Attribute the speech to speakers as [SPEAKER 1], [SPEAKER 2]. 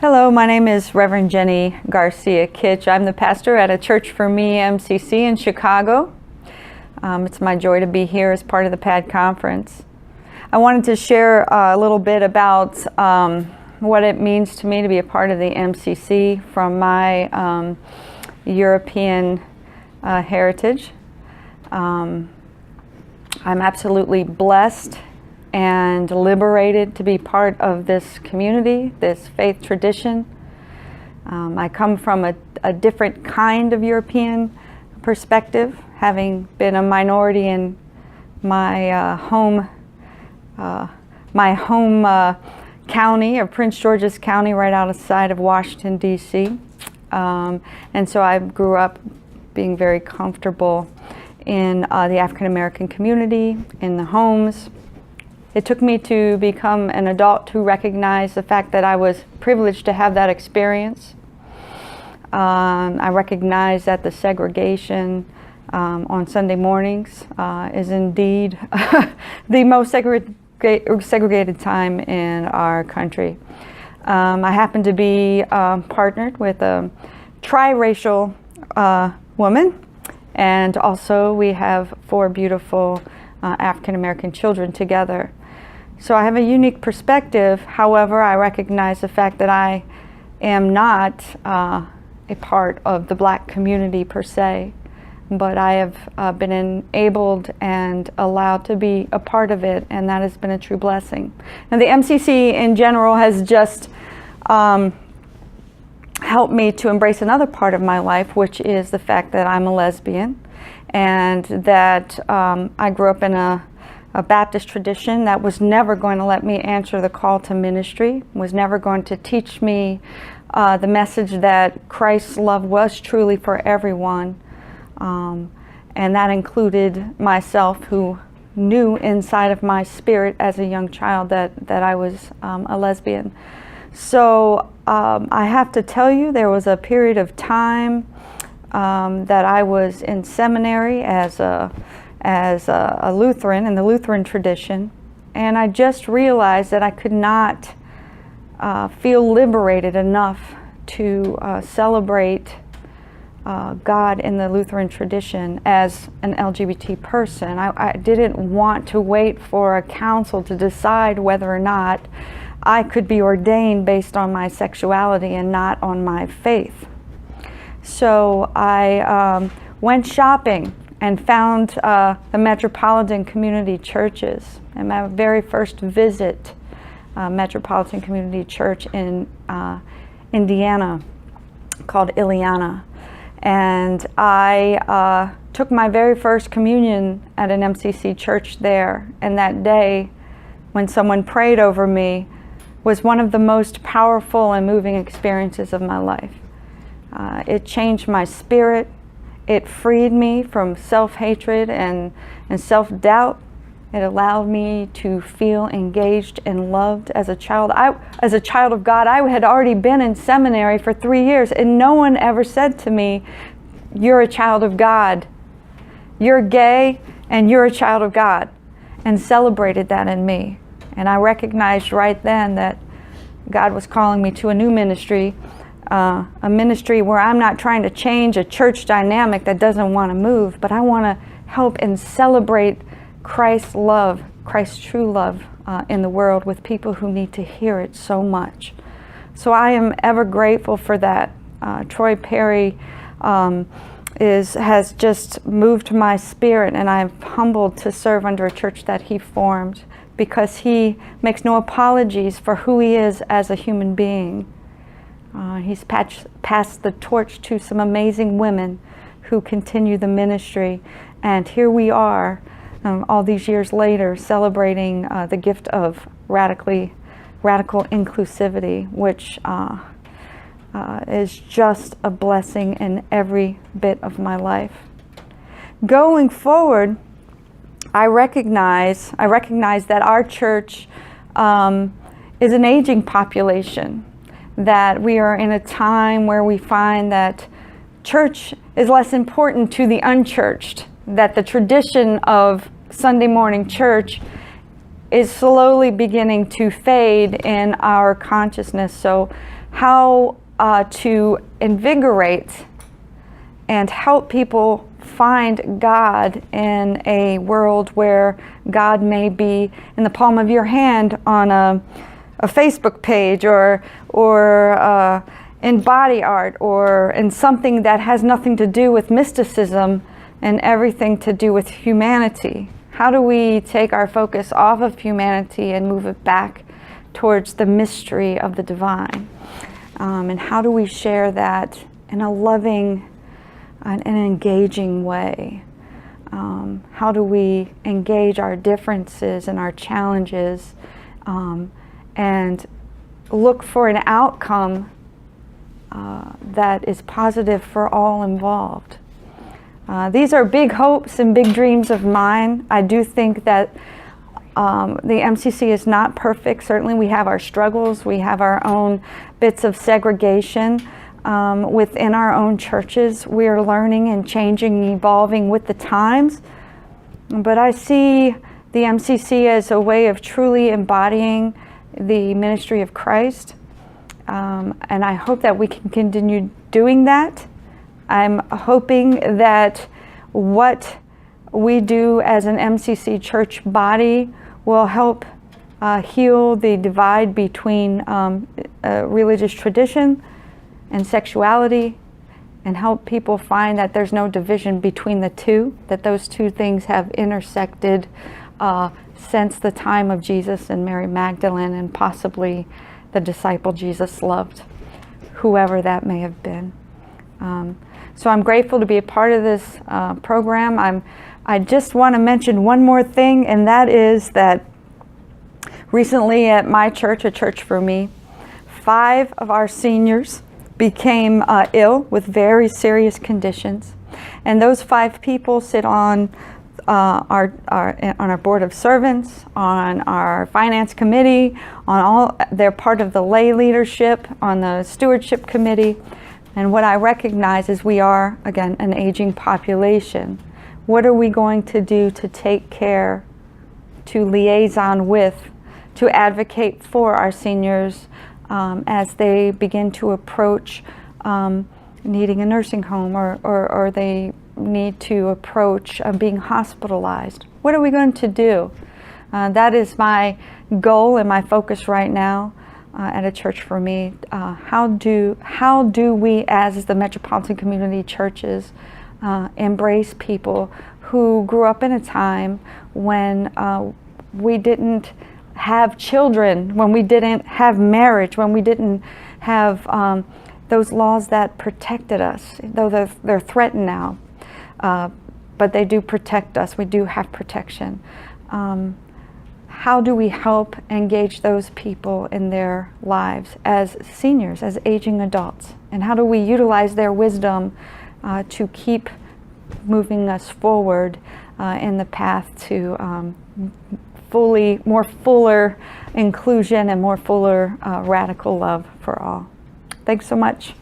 [SPEAKER 1] Hello, my name is Reverend Jennie Garcia Kitch. I'm the pastor at a Church for Me MCC in Chicago. It's my joy to be here as part of the PAD conference. I wanted to share a little bit about what it means to me to be a part of the MCC from my European heritage. I'm absolutely blessed and liberated to be part of this community, this faith tradition. I come from a different kind of European perspective, having been a minority in my home county of Prince George's County, right outside of Washington, D.C. And so I grew up being very comfortable in the African American community, in the homes. It took me to become an adult to recognize the fact that I was privileged to have that experience. I recognize that the segregation on Sunday mornings is indeed the most segregated time in our country. I happen to be partnered with a triracial woman, and also we have 4 beautiful African American children together. So I have a unique perspective. However, I recognize the fact that I am not a part of the Black community per se, but I have been enabled and allowed to be a part of it, and that has been a true blessing. And the MCC in general has just helped me to embrace another part of my life, which is the fact that I'm a lesbian, and that I grew up in a Baptist tradition that was never going to let me answer the call to ministry, was never going to teach me the message that Christ's love was truly for everyone. And that included myself, who knew inside of my spirit as a young child that I was a lesbian. So I have to tell you, there was a period of time that I was in seminary as a Lutheran in the Lutheran tradition, and I just realized that I could not feel liberated enough to celebrate God in the Lutheran tradition as an LGBT person. I didn't want to wait for a council to decide whether or not I could be ordained based on my sexuality and not on my faith. So I went shopping and found the metropolitan community churches. And my very first visit, Metropolitan Community Church in Indiana, called Ileana. And I took my very first communion at an MCC church there. And that day, when someone prayed over me, was one of the most powerful and moving experiences of my life. It changed my spirit. It freed me from self-hatred and self-doubt. It allowed me to feel engaged and loved as a child. As a child of God, I had already been in seminary for 3 years, and no one ever said to me, "You're a child of God. You're gay, and you're a child of God," and celebrated that in me. And I recognized right then that God was calling me to a new ministry, a ministry where I'm not trying to change a church dynamic that doesn't want to move, but I want to help and celebrate Christ's love, Christ's true love in the world with people who need to hear it so much. So I am ever grateful for that. Troy Perry has just moved my spirit, and I'm humbled to serve under a church that he formed, because he makes no apologies for who he is as a human being. He's passed the torch to some amazing women who continue the ministry. And here we are, all these years later, celebrating the gift of radical inclusivity, which is just a blessing in every bit of my life. Going forward, I recognize that our church is an aging population, that we are in a time where we find that church is less important to the unchurched, that the tradition of Sunday morning church is slowly beginning to fade in our consciousness. So how to invigorate and help people find God in a world where God may be in the palm of your hand on a Facebook page or in body art or in something that has nothing to do with mysticism and everything to do with humanity. How do we take our focus off of humanity and move it back towards the mystery of the divine? And how do we share that in a loving and an engaging way? How do we engage our differences and our challenges and look for an outcome that is positive for all involved? These are big hopes and big dreams of mine. I do think that the MCC is not perfect. Certainly we have our struggles. We have our own bits of segregation within our own churches. We are learning and changing, evolving with the times. But I see the MCC as a way of truly embodying the ministry of Christ. And I hope that we can continue doing that. I'm hoping that what we do as an MCC church body will help heal the divide between religious tradition and sexuality, and help people find that there's no division between the two, that those two things have intersected since the time of Jesus and Mary Magdalene and possibly the disciple Jesus loved, whoever that may have been. So I'm grateful to be a part of this program. I just want to mention one more thing, and that is that recently at my church, A Church for Me, 5 of our seniors became ill with very serious conditions. And those 5 people sit on our board of servants, on our finance committee, they're part of the lay leadership, on the stewardship committee. And what I recognize is we are, again, an aging population. What are we going to do to take care, to liaison with, to advocate for our seniors as they begin to approach needing a nursing home or they need to approach being hospitalized? What are we going to do? That is my goal and my focus right now. At A Church for Me, how do we as the metropolitan community churches embrace people who grew up in a time when we didn't have children, when we didn't have marriage, when we didn't have those laws that protected us, though they're threatened now, but they do protect us. We do have protection. How do we help engage those people in their lives as seniors, as aging adults? And how do we utilize their wisdom to keep moving us forward in the path to more fuller inclusion and more fuller radical love for all? Thanks so much.